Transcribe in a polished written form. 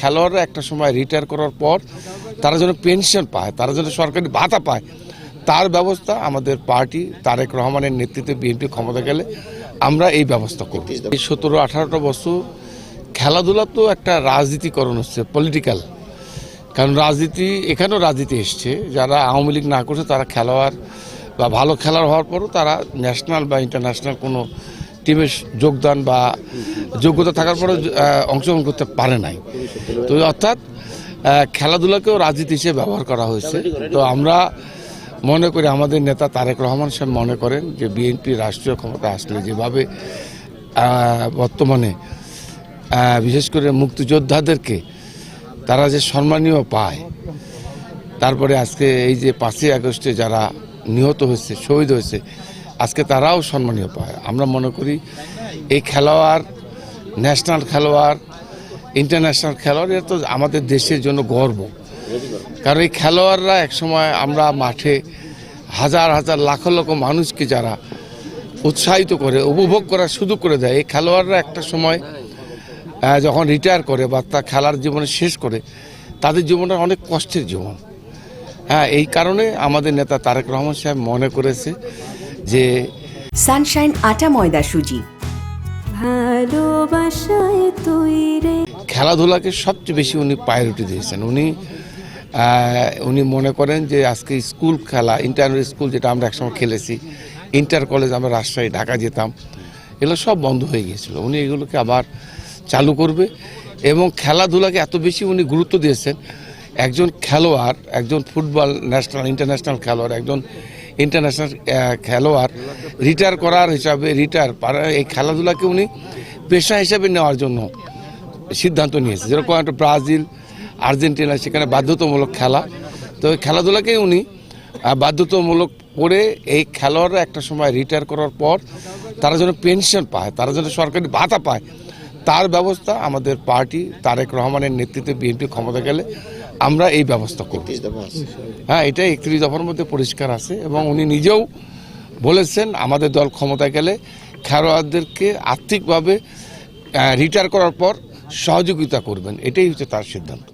খেলোয়াড়রা একটা সময় রিটায়ার করার পর তারা যেন পেনশন পায়, তারা যেন সরকারি ভাতা পায়, তার ব্যবস্থা আমাদের পার্টি তারেক রহমানের নেতৃত্বে বিএনপি ক্ষমতা গেলে আমরা এই ব্যবস্থা করব। এই 17-18টা বছর খেলাধুলা তো একটা রাজনীতিকরণ হচ্ছে, পলিটিক্যাল। কারণ রাজনীতি, এখানেও রাজনীতি এসছে, যারা আওয়ামী লীগ না করছে তারা খেলোয়াড় বা ভালো খেলোয়াড় হওয়ার পরও তারা ন্যাশনাল বা ইন্টারন্যাশনাল কোনো টিমে যোগদান বা যোগ্যতা থাকার পরেও অংশগ্রহণ করতে পারে নাই। তো অর্থাৎ খেলাধুলাকেও রাজনীতি হিসেবে ব্যবহার করা হয়েছে। তো আমরা মনে করি, আমাদের নেতা তারেক রহমান সাহেব মনে করেন যে বিএনপি রাষ্ট্রীয় ক্ষমতা আসলে যেভাবে বর্তমানে বিশেষ করে মুক্তিযোদ্ধাদেরকে তারা যে সম্মানীয় পায়, তারপরে আজকে এই যে 5ই আগস্টে যারা নিহত হয়েছে, শহীদ হয়েছে, আজকে তারাও সম্মানীয় পায়। আমরা মনে করি এই খেলোয়াড়, ন্যাশনাল খেলোয়াড়, ইন্টারন্যাশনাল খেলোয়াড়, এটা তো আমাদের দেশের জন্য গর্ব। কারণ এই খেলোয়াড়রা একসময় আমরা মাঠে হাজার হাজার লাখ লক্ষ মানুষকে যারা উৎসাহিত করে, উপভোগ করার সুযোগ করে দেয়, এই খেলোয়াড়রা একটা সময় যখন রিটায়ার করে বা তা খেলার জীবনে শেষ করে, তাদের জীবনটা অনেক কষ্টের জীবন। এই কারণে আমাদের নেতা তারেক রহমান সাহেব মনে করেছে যে সানশাইন আটা ময়দা সুজি ভালোবাসায় তৈরি খেলাধুলাকে সবচেয়ে বেশি উনি প্রায়োরিটি দিয়েছেন। উনি মনে করেন যে আজকে স্কুল খেলা, ইন্টার স্কুল যেটা আমরা একসময় খেলেছি, ইন্টার কলেজ আমরা রাজশাহী, ঢাকা যেতাম, এগুলো সব বন্ধ হয়ে গিয়েছিল। উনি এগুলোকে আবার চালু করবে এবং খেলাধুলাকে এত বেশি উনি গুরুত্ব দিয়েছেন। একজন খেলোয়াড়, একজন ফুটবল ন্যাশনাল ইন্টারন্যাশনাল খেলোয়াড়, একজন ইন্টারন্যাশনাল খেলোয়াড় রিটায়ার করার হিসাবে এই খেলাধুলাকে উনি পেশা হিসাবে নেওয়ার জন্য সিদ্ধান্ত নিয়েছে। যেরকম একটা ব্রাজিল, আর্জেন্টিনা, সেখানে বাধ্যতামূলক খেলা। তো এই খেলাধুলাকেই উনি বাধ্যতামূলক করে এই খেলোয়াড়রা একটা সময় রিটায়ার করার পর তারা যেন পেনশন পায়, তারা যেন সরকারি ভাতা পায়, তার ব্যবস্থা আমাদের পার্টি তারেক রহমানের নেতৃত্বে বিএনপি ক্ষমতা গেলে আমরা এই ব্যবস্থা করব। এটা 31 দফার মধ্যে পরিষ্কার আছে এবং উনি নিজেও বলেছেন আমাদের দল ক্ষমতায় গেলে খেলোয়াড়দেরকে আর্থিকভাবে রিটায়ার করার পর সহযোগিতা করবেন। এটাই হচ্ছে তার সিদ্ধান্ত।